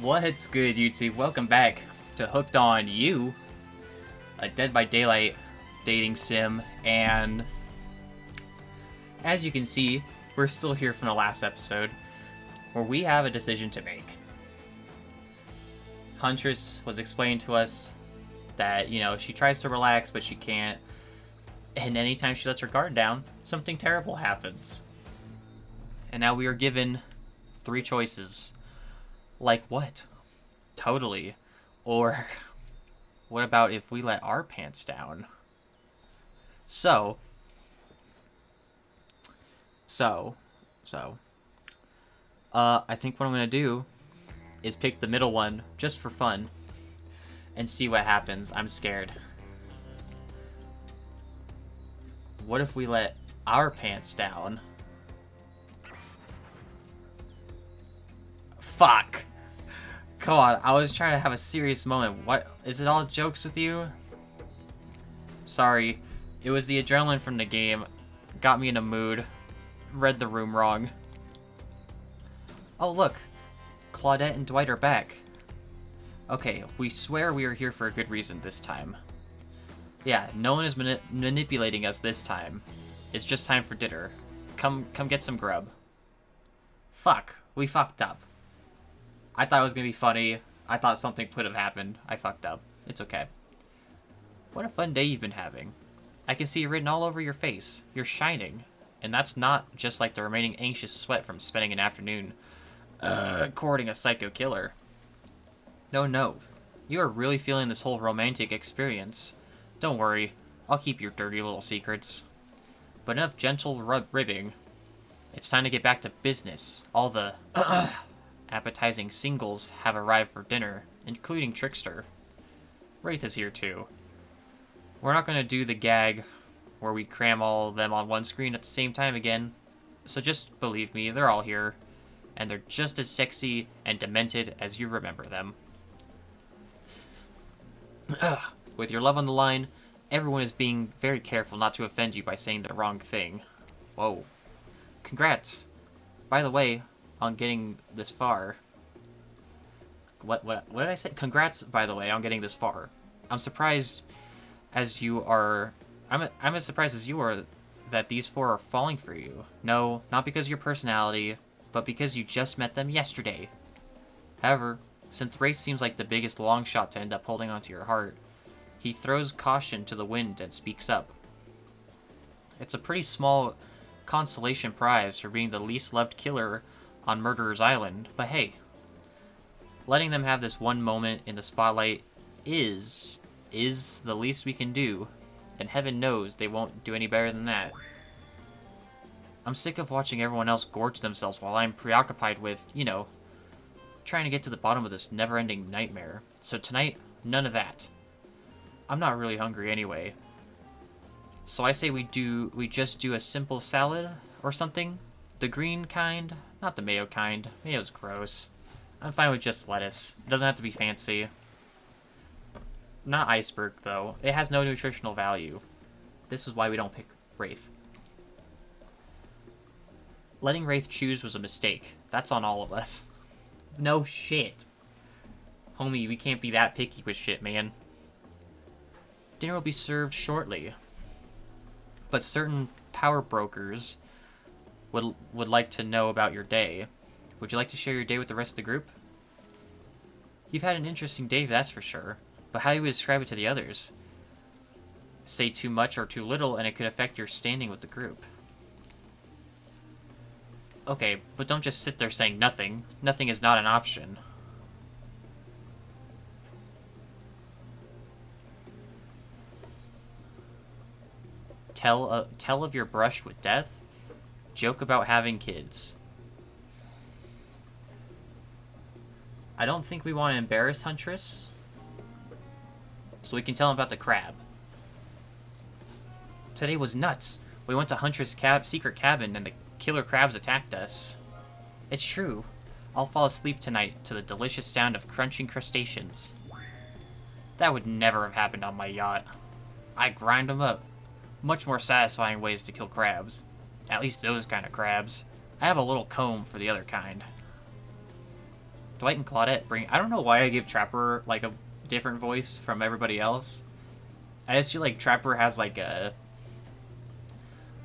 What's good, YouTube? Welcome back to Hooked on You, a Dead by Daylight dating sim, and as you can see, we're still here from the last episode, where we have a decision to make. Huntress was explaining to us that, she tries to relax, but she can't, and anytime she lets her guard down, something terrible happens. And now we are given 3 choices. Like what? Totally. Or what about if we let our pants down? So I think what I'm gonna do is pick the middle one just for fun and see what happens. I'm scared. What if we let our pants down? Fuck! Come on, I was trying to have a serious moment. What? Is it all jokes with you? Sorry, it was the adrenaline from the game. Got me in a mood. Read the room wrong. Oh look, Claudette and Dwight are back. Okay, we swear we are here for a good reason this time. Yeah, no one is manipulating us this time. It's just time for dinner. Come get some grub. Fuck, we fucked up. I thought it was gonna be funny. I thought something could have happened. I fucked up. It's okay. What a fun day you've been having. I can see it written all over your face. You're shining. And that's not just like the remaining anxious sweat from spending an afternoon courting a psycho killer. No. You are really feeling this whole romantic experience. Don't worry. I'll keep your dirty little secrets. But enough gentle ribbing. It's time to get back to business. All the appetizing singles have arrived for dinner, including Trickster. Wraith is here too. We're not going to do the gag where we cram all of them on one screen at the same time again, so just believe me, they're all here, and they're just as sexy and demented as you remember them. With your love on the line, everyone is being very careful not to offend you by saying the wrong thing. Whoa. Congrats. By the way, on getting this far. What did I say? Congrats, by the way, on getting this far. I'm surprised as you are... I'm as surprised as you are that these 4 are falling for you. No, not because of your personality, but because you just met them yesterday. However, since Race seems like the biggest long shot to end up holding onto your heart, he throws caution to the wind and speaks up. It's a pretty small consolation prize for being the least loved killer on Murderer's Island, but hey, letting them have this one moment in the spotlight is the least we can do, and heaven knows they won't do any better than that. I'm sick of watching everyone else gorge themselves while I'm preoccupied with, trying to get to the bottom of this never-ending nightmare. So tonight, none of that. I'm not really hungry anyway. So I say we just do a simple salad or something. The green kind, not the mayo kind. Mayo's gross. I'm fine with just lettuce. It doesn't have to be fancy. Not iceberg, though. It has no nutritional value. This is why we don't pick Wraith. Letting Wraith choose was a mistake. That's on all of us. No shit. Homie, we can't be that picky with shit, man. Dinner will be served shortly. But certain power brokers would like to know about your day. Would you like to share your day with the rest of the group? You've had an interesting day, that's for sure. But how do you describe it to the others? Say too much or too little, and it could affect your standing with the group. Okay, but don't just sit there saying nothing. Nothing is not an option. Tell of your brush with death? Joke about having kids. I don't think we want to embarrass Huntress, so we can tell him about the crab. Today was nuts. We went to Huntress' secret cabin and the killer crabs attacked us. It's true. I'll fall asleep tonight to the delicious sound of crunching crustaceans. That would never have happened on my yacht. I grind them up. Much more satisfying ways to kill crabs. At least those kind of crabs. I have a little comb for the other kind. Dwight and Claudette bring... I don't know why I give Trapper, like, a different voice from everybody else. I just feel like Trapper has, like, a...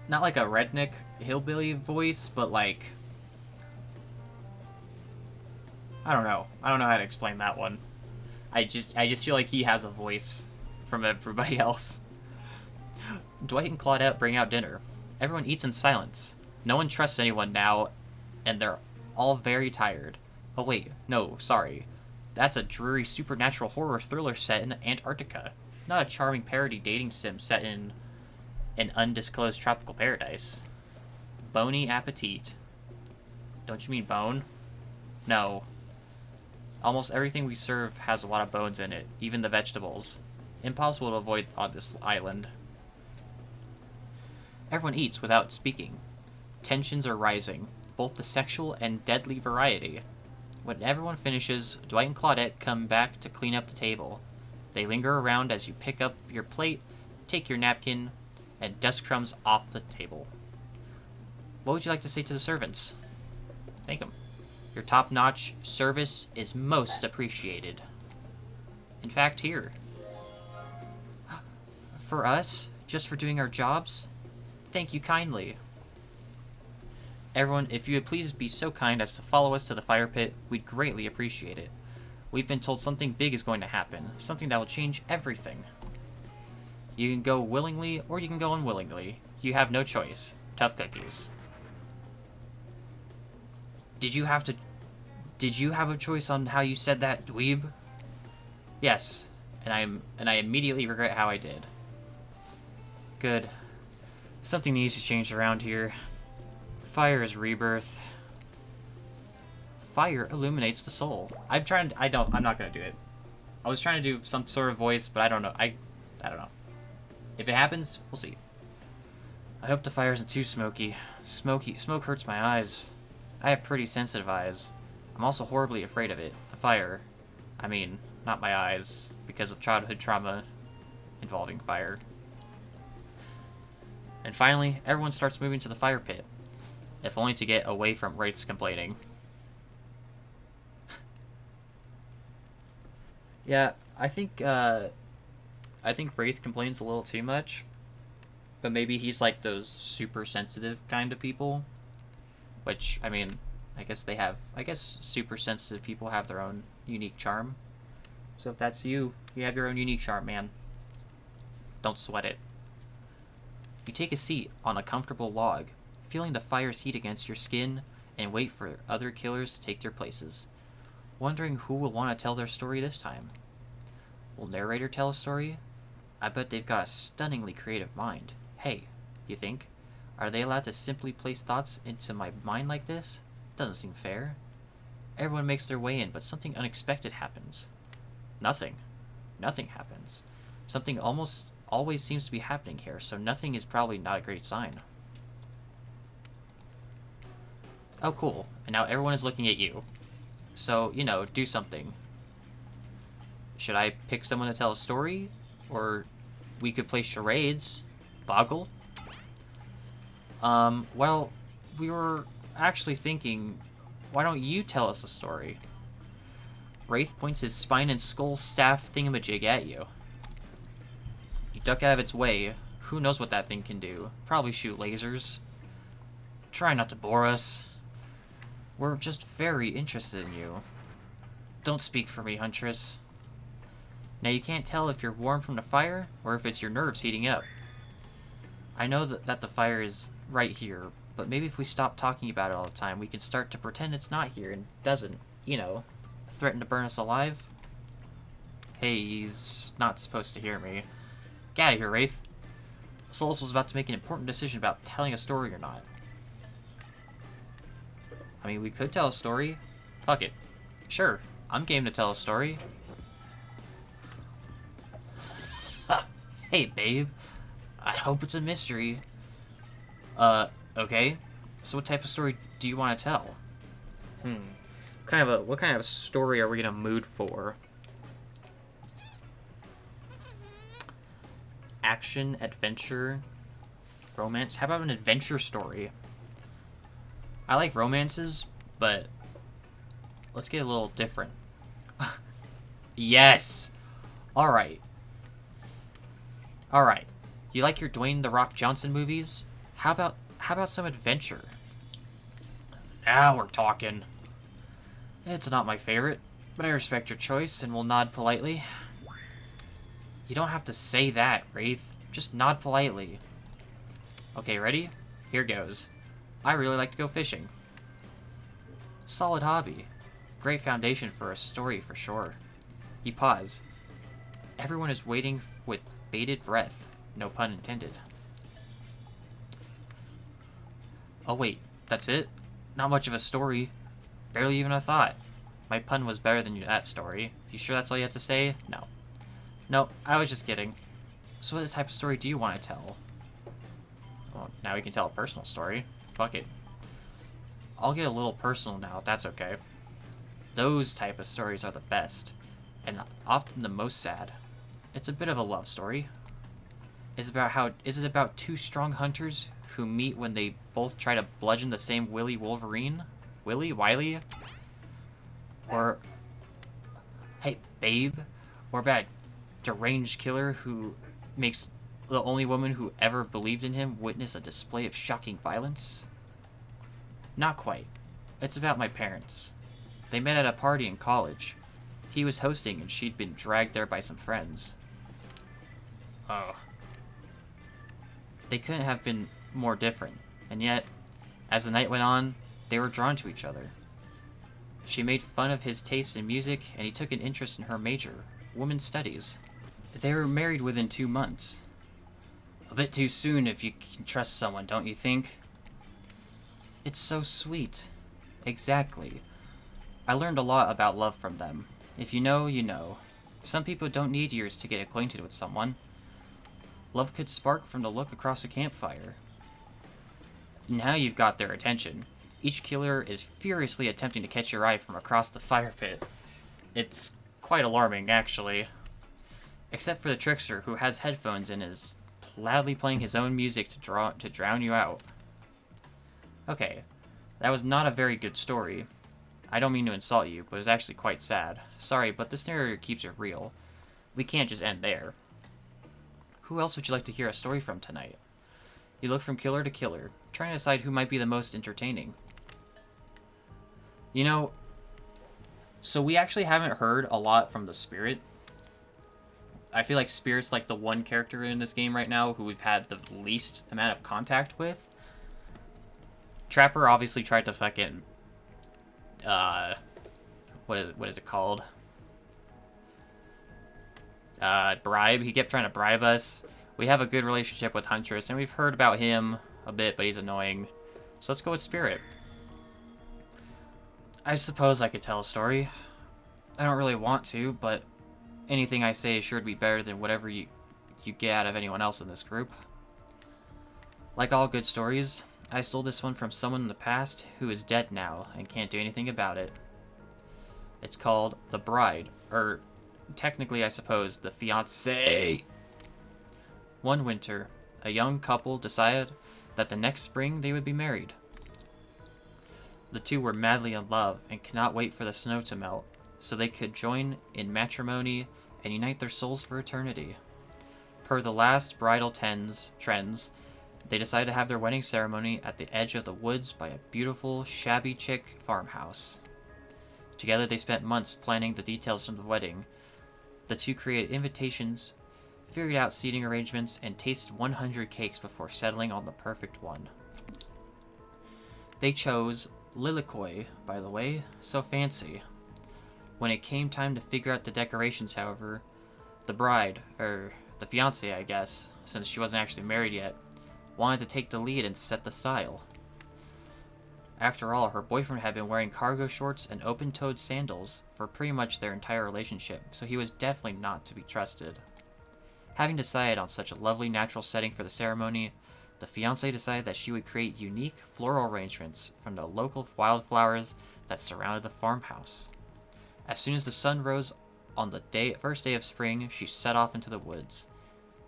not like a redneck hillbilly voice, but, like... I don't know. I don't know how to explain that one. I just feel like he has a voice from everybody else. Dwight and Claudette bring out dinner. Everyone eats in silence. No one trusts anyone now, and they're all very tired. Oh wait, no, sorry. That's a dreary supernatural horror thriller set in Antarctica, not a charming parody dating sim set in an undisclosed tropical paradise. Bony appetit. Don't you mean bone? No. Almost everything we serve has a lot of bones in it, even the vegetables. Impossible to avoid on this island. Everyone eats without speaking. Tensions are rising, both the sexual and deadly variety. When everyone finishes, Dwight and Claudette come back to clean up the table. They linger around as you pick up your plate, take your napkin, and dust crumbs off the table. What would you like to say to the servants? Thank them. Your top-notch service is most appreciated. In fact, here. For us, just for doing our jobs, thank you kindly. Everyone, if you would please be so kind as to follow us to the fire pit, we'd greatly appreciate it. We've been told something big is going to happen, something that will change everything. You can go willingly, or you can go unwillingly. You have no choice. Tough cookies. Did you have a choice on how you said that, dweeb? Yes, and I immediately regret how I did. Good. Something needs to change around here. Fire is rebirth. Fire illuminates the soul. I'm not gonna do it. I was trying to do some sort of voice, but I don't know. I don't know. If it happens, we'll see. I hope the fire isn't too smoky. Smoke hurts my eyes. I have pretty sensitive eyes. I'm also horribly afraid of it. The fire. I mean, not my eyes, because of childhood trauma involving fire. And finally, everyone starts moving to the fire pit, if only to get away from Wraith's complaining. Yeah, I think Wraith complains a little too much, but maybe he's like those super sensitive kind of people, which, I mean, I guess super sensitive people have their own unique charm. So if that's you, you have your own unique charm, man. Don't sweat it. You take a seat on a comfortable log, feeling the fire's heat against your skin, and wait for other killers to take their places, wondering who will want to tell their story this time. Will narrator tell a story? I bet they've got a stunningly creative mind. Hey, you think? Are they allowed to simply place thoughts into my mind like this? Doesn't seem fair. Everyone makes their way in, but something unexpected happens. Nothing. Nothing happens. Something almost always seems to be happening here, so nothing is probably not a great sign. Oh, cool. And now everyone is looking at you. So, you know, do something. Should I pick someone to tell a story? Or we could play charades. Boggle? Well, we were actually thinking, why don't you tell us a story? Wraith points his spine and skull staff thingamajig at you. You duck out of its way. Who knows what that thing can do? Probably shoot lasers. Try not to bore us. We're just very interested in you. Don't speak for me, Huntress. Now you can't tell if you're warm from the fire, or if it's your nerves heating up. I know that the fire is right here, but maybe if we stop talking about it all the time, we can start to pretend it's not here and doesn't, you know, threaten to burn us alive. Hey, he's not supposed to hear me. Get out of here, Wraith. Solus was about to make an important decision about telling a story or not. I mean, we could tell a story. Fuck it. Sure, I'm game to tell a story. Hey, babe. I hope it's a mystery. Okay. So what type of story do you want to tell? What kind of a story are we in a mood for? Action, adventure, romance? How about an adventure story? I like romances, but let's get a little different. Yes! Alright. Alright. You like your Dwayne The Rock Johnson movies? How about some adventure? Now we're talking. It's not my favorite, but I respect your choice and will nod politely. You don't have to say that, Wraith. Just nod politely. Okay, ready? Here goes. I really like to go fishing. Solid hobby. Great foundation for a story for sure. You pause. Everyone is waiting with bated breath. No pun intended. Oh wait, that's it? Not much of a story. Barely even a thought. My pun was better than that story. You sure that's all you have to say? No. No, I was just kidding. So what type of story do you want to tell? Well, now we can tell a personal story. Fuck it. I'll get a little personal now, if that's okay. Those type of stories are the best, and often the most sad. It's a bit of a love story. Is it about two strong hunters who meet when they both try to bludgeon the same Willy Wolverine? Wiley? Or, hey, babe? Or about a deranged killer who makes the only woman who ever believed in him witness a display of shocking violence? Not quite. It's about my parents. They met at a party in college. He was hosting and she'd been dragged there by some friends. Oh. They couldn't have been more different, and yet, as the night went on, they were drawn to each other. She made fun of his taste in music, and he took an interest in her major, women's studies. They were married within 2 months. A bit too soon if you can trust someone, don't you think? It's so sweet. Exactly. I learned a lot about love from them. If you know, you know. Some people don't need years to get acquainted with someone. Love could spark from the look across a campfire. Now you've got their attention. Each killer is furiously attempting to catch your eye from across the fire pit. It's quite alarming, actually. Except for the trickster, who has headphones and is loudly playing his own music to drown you out. Okay, that was not a very good story. I don't mean to insult you, but it was actually quite sad. Sorry, but this narrator keeps it real. We can't just end there. Who else would you like to hear a story from tonight? You look from killer to killer, trying to decide who might be the most entertaining. You know, so we actually haven't heard a lot from the Spirit. I feel like Spirit's like the one character in this game right now who we've had the least amount of contact with. Trapper obviously tried to fucking... what is it called? Bribe. He kept trying to bribe us. We have a good relationship with Huntress, and we've heard about him a bit, but he's annoying. So let's go with Spirit. I suppose I could tell a story. I don't really want to, but anything I say is sure to be better than whatever you get out of anyone else in this group. Like all good stories, I stole this one from someone in the past who is dead now and can't do anything about it. It's called The Bride, or technically, I suppose, the fiancé. One winter, a young couple decided that the next spring they would be married. The two were madly in love and could not wait for the snow to melt, so they could join in matrimony and unite their souls for eternity. Per the last bridal trends, they decided to have their wedding ceremony at the edge of the woods by a beautiful, shabby chic farmhouse. Together they spent months planning the details of the wedding. The two created invitations, figured out seating arrangements, and tasted 100 cakes before settling on the perfect one. They chose Lilikoi, by the way, so fancy. When it came time to figure out the decorations, however, the bride, or the fiancé, I guess, since she wasn't actually married yet, wanted to take the lead and set the style. After all, her boyfriend had been wearing cargo shorts and open-toed sandals for pretty much their entire relationship, so he was definitely not to be trusted. Having decided on such a lovely natural setting for the ceremony, the fiancé decided that she would create unique floral arrangements from the local wildflowers that surrounded the farmhouse. As soon as the sun rose on the first day of spring, she set off into the woods.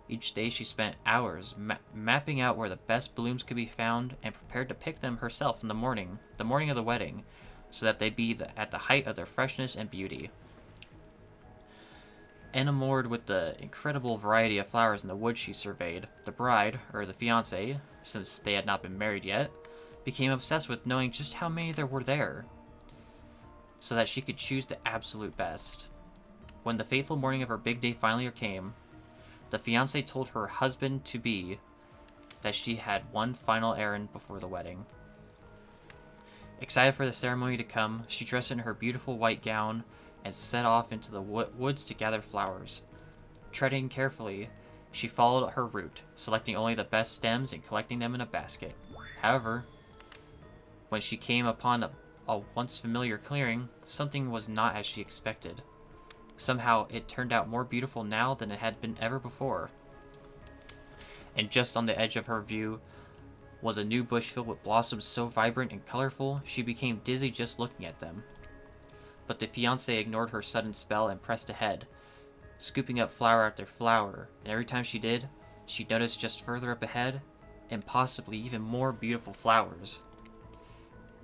Each day she spent hours mapping out where the best blooms could be found and prepared to pick them herself in the morning of the wedding, so that they be at the height of their freshness and beauty. Enamored with the incredible variety of flowers in the woods she surveyed, the bride, or the fiancé, since they had not been married yet, became obsessed with knowing just how many there were there, so that she could choose the absolute best. When the fateful morning of her big day finally came, the fiancé told her husband-to-be that she had one final errand before the wedding. Excited for the ceremony to come, she dressed in her beautiful white gown and set off into the woods to gather flowers. Treading carefully, she followed her route, selecting only the best stems and collecting them in a basket. However, when she came upon a once familiar clearing, something was not as she expected. Somehow, it turned out more beautiful now than it had been ever before. And just on the edge of her view was a new bush filled with blossoms so vibrant and colorful, she became dizzy just looking at them. But the fiancé ignored her sudden spell and pressed ahead, scooping up flower after flower, and every time she did, she noticed just further up ahead, and possibly even more beautiful flowers.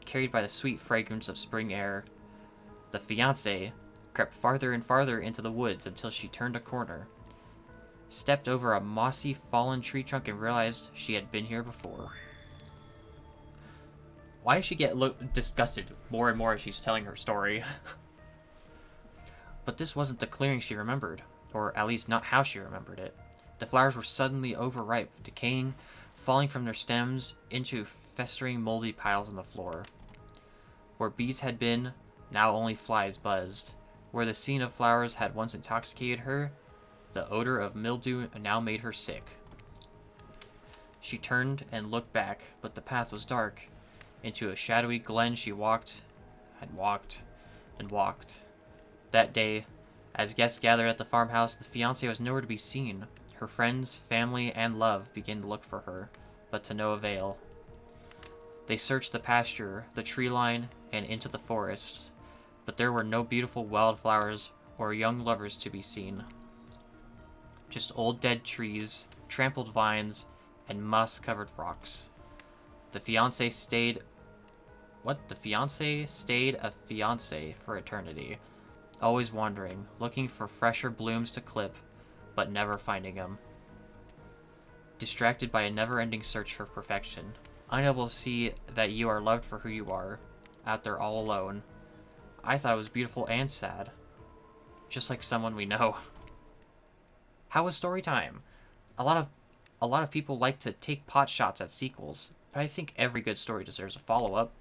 Carried by the sweet fragrance of spring air, the fiancé crept farther and farther into the woods until she turned a corner, stepped over a mossy fallen tree trunk, and realized she had been here before. Why does she get disgusted more and more as she's telling her story? But this wasn't the clearing she remembered, or at least not how she remembered it. The flowers were suddenly overripe, decaying, falling from their stems into festering moldy piles on the floor. Where bees had been, now only flies buzzed. Where the scene of flowers had once intoxicated her, the odor of mildew now made her sick. She turned and looked back, but the path was dark. Into a shadowy glen she walked, and walked, and walked. That day, as guests gathered at the farmhouse, the fiancé was nowhere to be seen. Her friends, family, and love began to look for her, but to no avail. They searched the pasture, the tree line, and into the forest, but there were no beautiful wildflowers or young lovers to be seen. Just old dead trees, trampled vines, and moss-covered rocks. The fiancé stayed a fiancé for eternity, always wandering, looking for fresher blooms to clip, but never finding them. Distracted by a never-ending search for perfection, unable to see that you are loved for who you are, out there all alone. I thought it was beautiful and sad, just like someone we know. How was story time? A lot of people like to take pot shots at sequels, but I think every good story deserves a follow-up.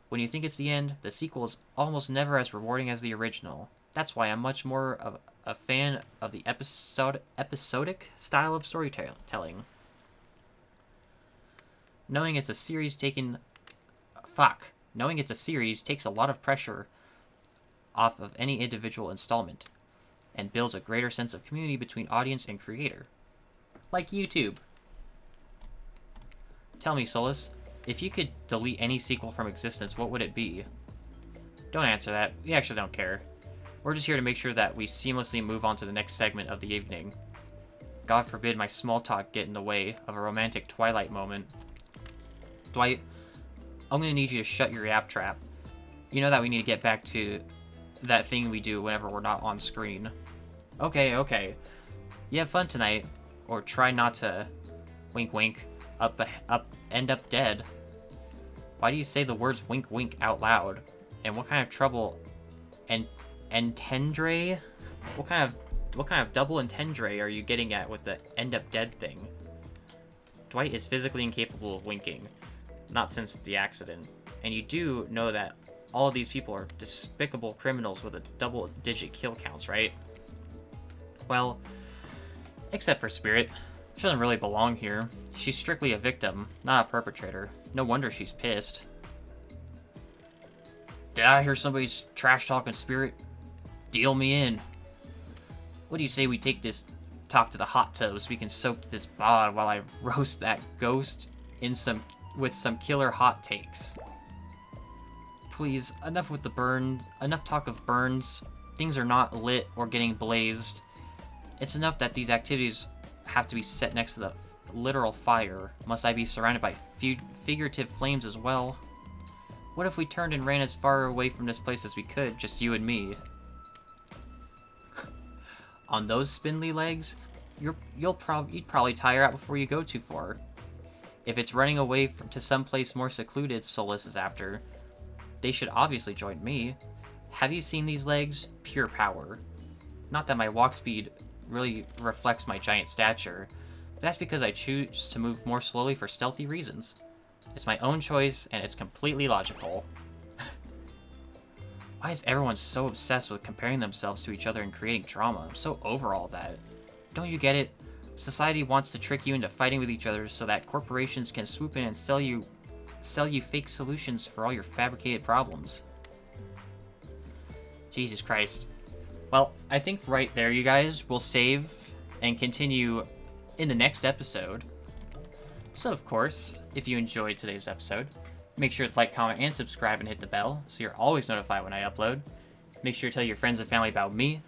When you think it's the end, the sequel is almost never as rewarding as the original. That's why I'm much more of a fan of the episodic style of storytelling. Knowing it's a series takes a lot of pressure off of any individual installment, and builds a greater sense of community between audience and creator. Like YouTube. Tell me, Solus, if you could delete any sequel from existence, what would it be? Don't answer that. We actually don't care. We're just here to make sure that we seamlessly move on to the next segment of the evening. God forbid my small talk get in the way of a romantic Twilight moment. Dwight, I'm gonna need you to shut your yap trap. You know that we need to get back to that thing we do whenever we're not on screen. Okay. You have fun tonight, or try not to, wink wink, end up dead. Why do you say the words wink wink out loud? And what kind of trouble entendre? What kind of double entendre are you getting at with the end up dead thing? Dwight is physically incapable of winking, not since the accident. And you do know that all of these people are despicable criminals with a double-digit kill counts, right? Well, except for Spirit. She doesn't really belong here. She's strictly a victim, not a perpetrator. No wonder she's pissed. Did I hear somebody's trash-talking Spirit? Deal me in. What do you say we take this talk to the hot tub so we can soak this bod while I roast that ghost with some killer hot takes? Please, enough with the burns. Enough talk of burns. Things are not lit or getting blazed. It's enough that these activities have to be set next to the literal fire. Must I be surrounded by figurative flames as well? What if we turned and ran as far away from this place as we could, just you and me? On those spindly legs, you'd probably tire out before you go too far. If it's running away to someplace more secluded Solus is after, they should obviously join me. Have you seen these legs? Pure power. Not that my walk speed really reflects my giant stature, but that's because I choose to move more slowly for stealthy reasons. It's my own choice, and it's completely logical. Why is everyone so obsessed with comparing themselves to each other and creating drama? I'm so over all that. Don't you get it? Society wants to trick you into fighting with each other so that corporations can swoop in and sell you fake solutions for all your fabricated problems. Jesus Christ. Well, I think right there, you guys, we'll save and continue in the next episode. So, of course, if you enjoyed today's episode, make sure to like, comment, and subscribe and hit the bell so you're always notified when I upload. Make sure to tell your friends and family about me.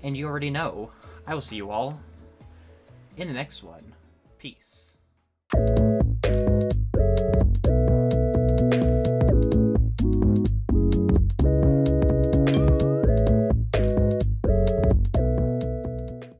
And you already know, I will see you all in the next one. Peace.